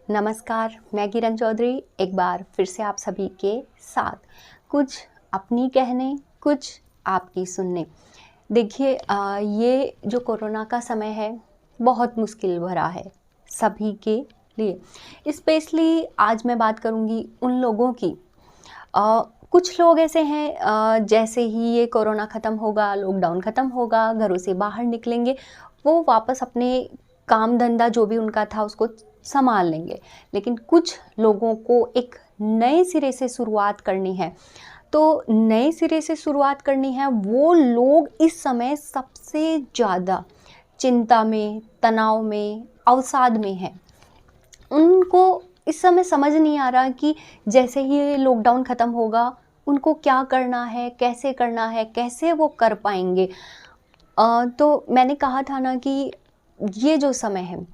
नमस्कार, मैं किरण चौधरी एक बार फिर से आप सभी के साथ कुछ अपनी कहने, कुछ आपकी सुनने। देखिए ये जो कोरोना का समय है बहुत मुश्किल भरा है सभी के लिए। स्पेशली आज मैं बात करूँगी उन लोगों की कुछ लोग ऐसे हैं जैसे ही ये कोरोना ख़त्म होगा, लॉकडाउन ख़त्म होगा, घरों से बाहर निकलेंगे, वो वापस अपने काम धंधा जो भी उनका था उसको संभाल लेंगे। लेकिन कुछ लोगों को एक नए सिरे से शुरुआत करनी है। तो नए सिरे से शुरुआत करनी है, वो लोग इस समय सबसे ज़्यादा चिंता में, तनाव में, अवसाद में हैं। उनको इस समय समझ नहीं आ रहा कि जैसे ही ये लॉकडाउन ख़त्म होगा, उनको क्या करना है, कैसे वो कर पाएँगे। तो मैंने कहा था ना कि ये जो समय है,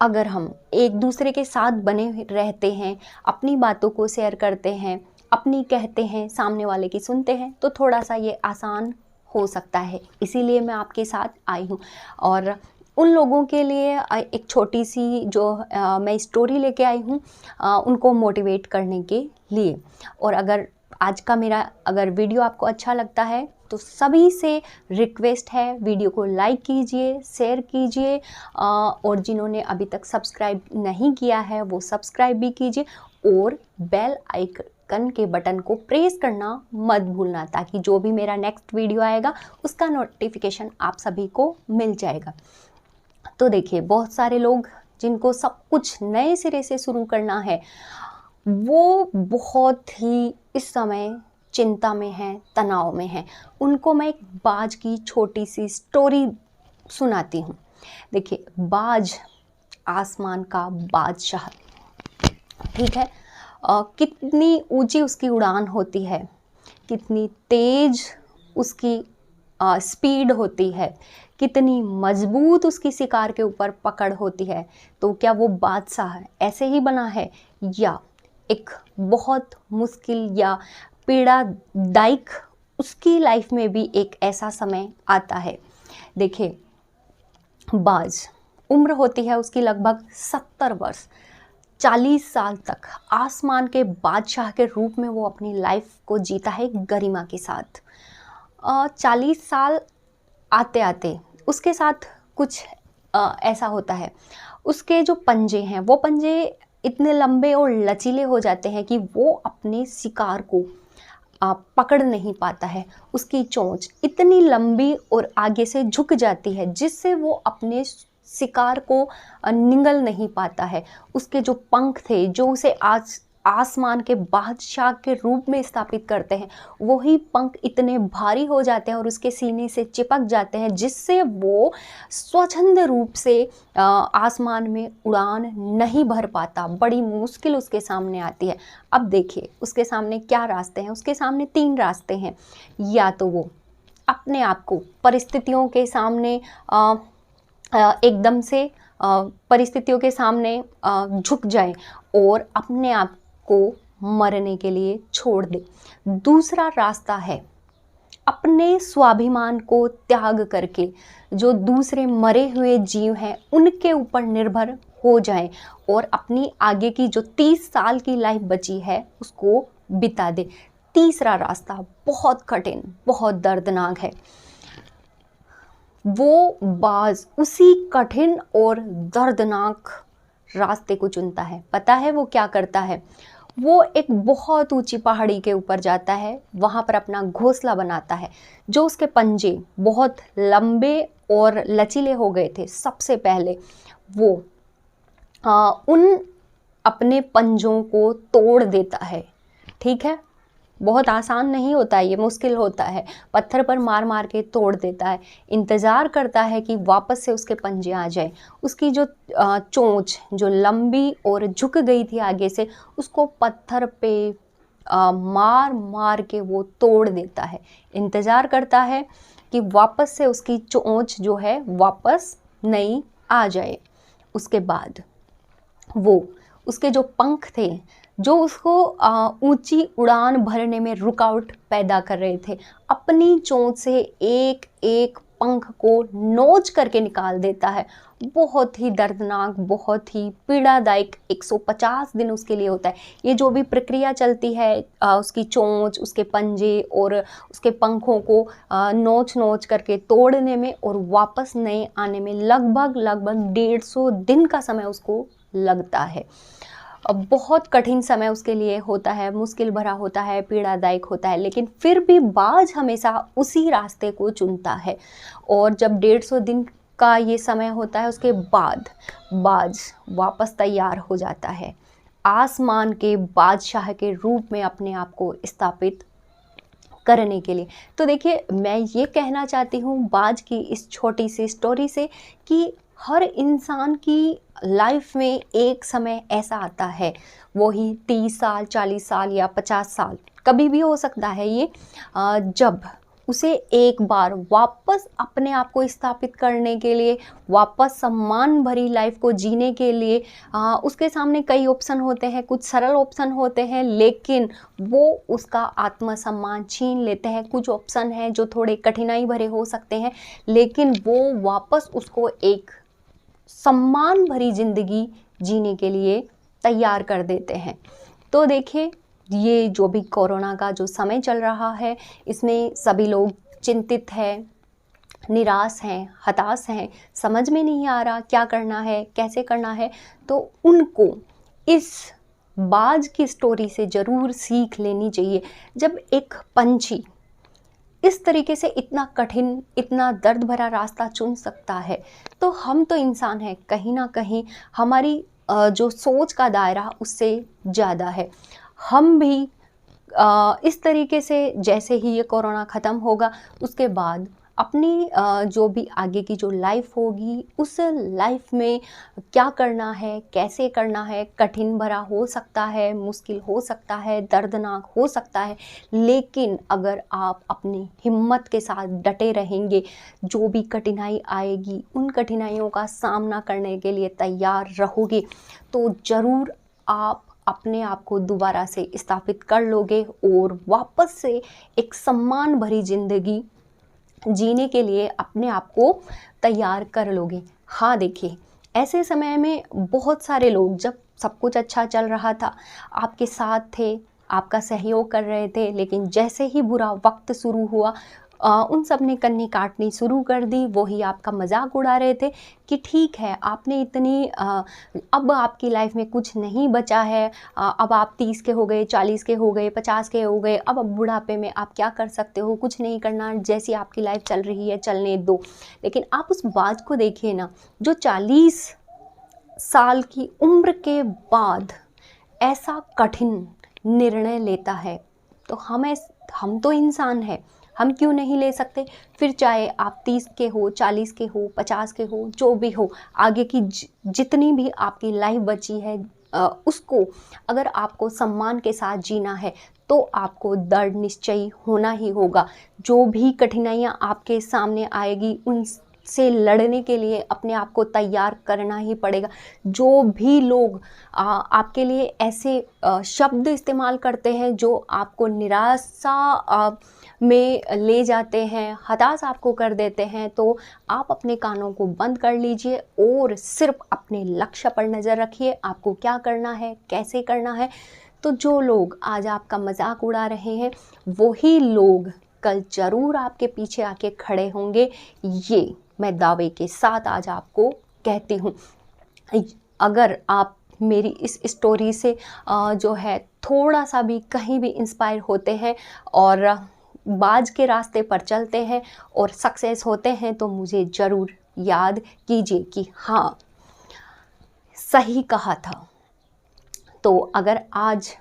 अगर हम एक दूसरे के साथ बने रहते हैं, अपनी बातों को शेयर करते हैं, अपनी कहते हैं, सामने वाले की सुनते हैं, तो थोड़ा-सा ये आसान हो सकता है। इसीलिए मैं आपके साथ आई हूँ और उन लोगों के लिए एक छोटी-सी जो मैं स्टोरी लेके आई हूँ उनको मोटिवेट करने के लिए। और अगर आज का मेरा अगर वीडियो आपको अच्छा लगता है, तो सभी से रिक्वेस्ट है, वीडियो को लाइक कीजिए, शेयर कीजिए और जिन्होंने अभी तक सब्सक्राइब नहीं किया है वो सब्सक्राइब भी कीजिए और बेल आइकन के बटन को प्रेस करना मत भूलना, ताकि जो भी मेरा नेक्स्ट वीडियो आएगा उसका नोटिफिकेशन आप सभी को मिल जाएगा। तो देखिए, बहुत सारे लोग जिनको सब कुछ नए सिरे से शुरू करना है, वो बहुत ही इस समय चिंता में हैं, तनाव में हैं। उनको मैं एक बाज की छोटी-सी स्टोरी सुनाती हूँ। देखिए, बाज आसमान का बादशाह, ठीक है? कितनी ऊँची उसकी उड़ान होती है, कितनी तेज़ उसकी स्पीड होती है, कितनी मज़बूत उसकी शिकार के ऊपर पकड़ होती है। तो क्या वो बादशाह ऐसे ही बना है, या एक बहुत मुश्किल या पीड़ादायक उसकी लाइफ में भी एक ऐसा समय आता है। देखिए, बाज उम्र होती है उसकी लगभग 70 वर्ष, 40 साल तक आसमान के बादशाह के रूप में वो अपनी लाइफ को जीता है गरिमा के साथ। 40 साल आते आते उसके साथ कुछ ऐसा होता है, उसके जो पंजे हैं वो पंजे इतने लंबे और लचीले हो जाते हैं कि वो अपने शिकार को पकड़ नहीं पाता है। उसकी चोंच इतनी लंबी और आगे से झुक जाती है जिससे वो अपने शिकार को निगल नहीं पाता है। उसके जो पंख थे, जो उसे आज आसमान के बादशाह के रूप में स्थापित करते हैं, वही पंख इतने भारी हो जाते हैं और उसके सीने से चिपक जाते हैं जिससे वो स्वच्छंद रूप से आसमान में उड़ान नहीं भर पाता। बड़ी मुश्किल उसके सामने आती है। अब देखिए, उसके सामने क्या रास्ते हैं? उसके सामने 3 रास्ते हैं। या तो वो अपने आप को परिस्थितियों के सामने एकदम से परिस्थितियों के सामने झुक जाए और अपने आप को मरने के लिए छोड़ दे। दूसरा रास्ता है अपने स्वाभिमान को त्याग करके जो दूसरे मरे हुए जीव हैं उनके ऊपर निर्भर हो जाए और अपनी आगे की जो 30 साल की लाइफ बची है उसको बिता दे। तीसरा रास्ता बहुत कठिन, बहुत दर्दनाक है। वो बाज उसी कठिन और दर्दनाक रास्ते को चुनता है। पता है वो क्या करता है? वो एक बहुत ऊंची पहाड़ी के ऊपर जाता है, वहाँ पर अपना घोंसला बनाता है। जो उसके पंजे बहुत लंबे और लचीले हो गए थे, सबसे पहले वो उन अपने पंजों को तोड़ देता है। ठीक है, बहुत आसान नहीं होता है, ये मुश्किल होता है। पत्थर पर मार मार के तोड़ देता है। इंतज़ार करता है कि वापस से उसके पंजे आ जाए। उसकी जो चोंच जो लंबी और झुक गई थी आगे से, उसको पत्थर पे मार मार के वो तोड़ देता है। इंतज़ार करता है कि वापस से उसकी चोंच जो है वापस नई आ जाए। उसके बाद वो उसके जो पंख थे, जो उसको ऊंची उड़ान भरने में रुकावट पैदा कर रहे थे, अपनी चोंच से एक एक पंख को नोच करके निकाल देता है। बहुत ही दर्दनाक, बहुत ही पीड़ादायक 150 दिन उसके लिए होता है। ये जो भी प्रक्रिया चलती है, उसकी चोंच, उसके पंजे और उसके पंखों को नोच-नोच करके तोड़ने में और वापस नए आने में लगभग 150 दिन का समय उसको लगता है। बहुत कठिन समय उसके लिए होता है, मुश्किल भरा होता है, पीड़ादायक होता है, लेकिन फिर भी बाज हमेशा उसी रास्ते को चुनता है। और जब 150 दिन का ये समय होता है, उसके बाद बाज वापस तैयार हो जाता है, आसमान के बादशाह के रूप में अपने आप को स्थापित करने के लिए। तो देखिए, मैं ये कहना चाहती हूँ बाज की इस छोटी सी स्टोरी से कि हर इंसान की लाइफ में एक समय ऐसा आता है, वही 30 साल, 40 साल या 50 साल, कभी भी हो सकता है ये, जब उसे एक बार वापस अपने आप को स्थापित करने के लिए, वापस सम्मान भरी लाइफ को जीने के लिए उसके सामने कई ऑप्शन होते हैं, कुछ सरल ऑप्शन होते हैं, लेकिन वो उसका आत्मसम्मान छीन लेते हैं। कुछ ऑप्शन हैं जो थोड़े कठिनाई भरे हो सकते हैं, लेकिन वो वापस उसको एक सम्मान भरी ज़िंदगी जीने के लिए तैयार कर देते हैं। तो देखिए, ये जो भी कोरोना का जो समय चल रहा है, इसमें सभी लोग चिंतित हैं, निराश हैं, हताश हैं, समझ में नहीं आ रहा क्या करना है, कैसे करना है। तो उनको इस बाज की स्टोरी से ज़रूर सीख लेनी चाहिए। जब एक पंछी इस तरीके से इतना कठिन, इतना दर्द भरा रास्ता चुन सकता है, तो हम तो इंसान हैं, कहीं ना कहीं हमारी जो सोच का दायरा उससे ज़्यादा है। हम भी इस तरीके से, जैसे ही ये कोरोना ख़त्म होगा, उसके बाद अपनी जो भी आगे की जो लाइफ होगी, उस लाइफ में क्या करना है, कैसे करना है, कठिन भरा हो सकता है, मुश्किल हो सकता है, दर्दनाक हो सकता है, लेकिन अगर आप अपनी हिम्मत के साथ डटे रहेंगे, जो भी कठिनाई आएगी, उन कठिनाइयों का सामना करने के लिए तैयार रहोगे, तो ज़रूर आप अपने आप को दोबारा से स्थापित कर लोगे और वापस से एक सम्मान भरी ज़िंदगी जीने के लिए अपने आप को तैयार कर लोगे। हाँ, देखिए, ऐसे समय में बहुत सारे लोग, जब सब कुछ अच्छा चल रहा था, आपके साथ थे, आपका सहयोग कर रहे थे, लेकिन जैसे ही बुरा वक्त शुरू हुआ, उन सब ने कन्नी काटनी शुरू कर दी। वो ही आपका मजाक उड़ा रहे थे कि ठीक है, आपने इतनी अब आपकी लाइफ में कुछ नहीं बचा है, अब आप 30 के हो गए, 40 के हो गए, 50 के हो गए, अब बुढ़ापे में आप क्या कर सकते हो, कुछ नहीं करना, जैसी आपकी लाइफ चल रही है चलने दो। लेकिन आप उस बात को देखिए ना, जो 40 साल की उम्र के बाद ऐसा कठिन निर्णय लेता है, तो हम तो इंसान हैं, हम क्यों नहीं ले सकते। फिर चाहे आप 30 के हो, 40 के हो, 50 के हो, जो भी हो, आगे की जितनी भी आपकी लाइफ बची है, उसको अगर आपको सम्मान के साथ जीना है, तो आपको दृढ़ निश्चयी होना ही होगा। जो भी कठिनाइयाँ आपके सामने आएगी, उन से लड़ने के लिए अपने आप को तैयार करना ही पड़ेगा। जो भी लोग आपके लिए ऐसे शब्द इस्तेमाल करते हैं जो आपको निराशा में ले जाते हैं, हताश आपको कर देते हैं, तो आप अपने कानों को बंद कर लीजिए और सिर्फ अपने लक्ष्य पर नज़र रखिए, आपको क्या करना है, कैसे करना है। तो जो लोग आज आपका मजाक उड़ा रहे हैं, वही लोग कल ज़रूर आपके पीछे आके खड़े होंगे, ये मैं दावे के साथ आज आपको कहती हूँ। अगर आप मेरी इस स्टोरी से जो है थोड़ा सा भी कहीं भी इंस्पायर होते हैं और बाज के रास्ते पर चलते हैं और सक्सेस होते हैं, तो मुझे ज़रूर याद कीजिए कि हाँ, सही कहा था। तो अगर आज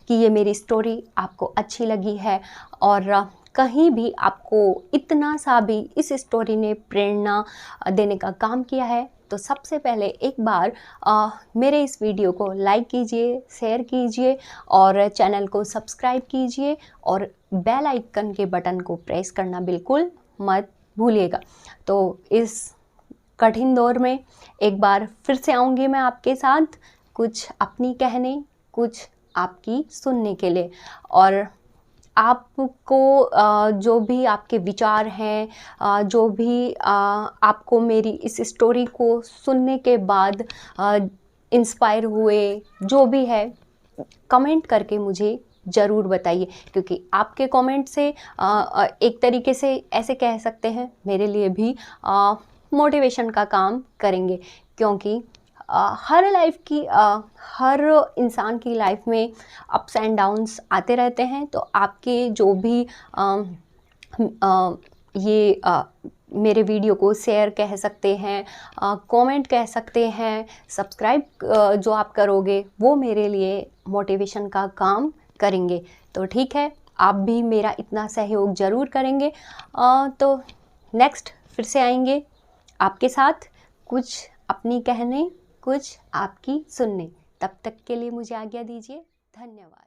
कि ये मेरी स्टोरी आपको अच्छी लगी है और कहीं भी आपको इतना सा भी इस स्टोरी ने प्रेरणा देने का काम किया है, तो सबसे पहले एक बार मेरे इस वीडियो को लाइक कीजिए, शेयर कीजिए और चैनल को सब्सक्राइब कीजिए और बेल आइकन के बटन को प्रेस करना बिल्कुल मत भूलिएगा। तो इस कठिन दौर में एक बार फिर से आऊँगी मैं आपके साथ, कुछ अपनी कहने, कुछ आपकी सुनने के लिए। और आपको जो भी आपके विचार हैं, जो भी आपको मेरी इस स्टोरी को सुनने के बाद इंस्पायर हुए, जो भी है, कमेंट करके मुझे ज़रूर बताइए, क्योंकि आपके कमेंट से एक तरीके से ऐसे कह सकते हैं मेरे लिए भी मोटिवेशन का काम करेंगे, क्योंकि हर लाइफ की हर इंसान की लाइफ में अप्स एंड डाउन्स आते रहते हैं। तो आपके जो भी ये मेरे वीडियो को शेयर कह सकते हैं, कमेंट कह सकते हैं, सब्सक्राइब जो आप करोगे वो मेरे लिए मोटिवेशन का काम करेंगे। तो ठीक है, आप भी मेरा इतना सहयोग ज़रूर करेंगे। तो नेक्स्ट फिर से आएंगे आपके साथ, कुछ अपनी कहने, कुछ आपकी सुनने। तब तक के लिए मुझे आज्ञा दीजिए। धन्यवाद।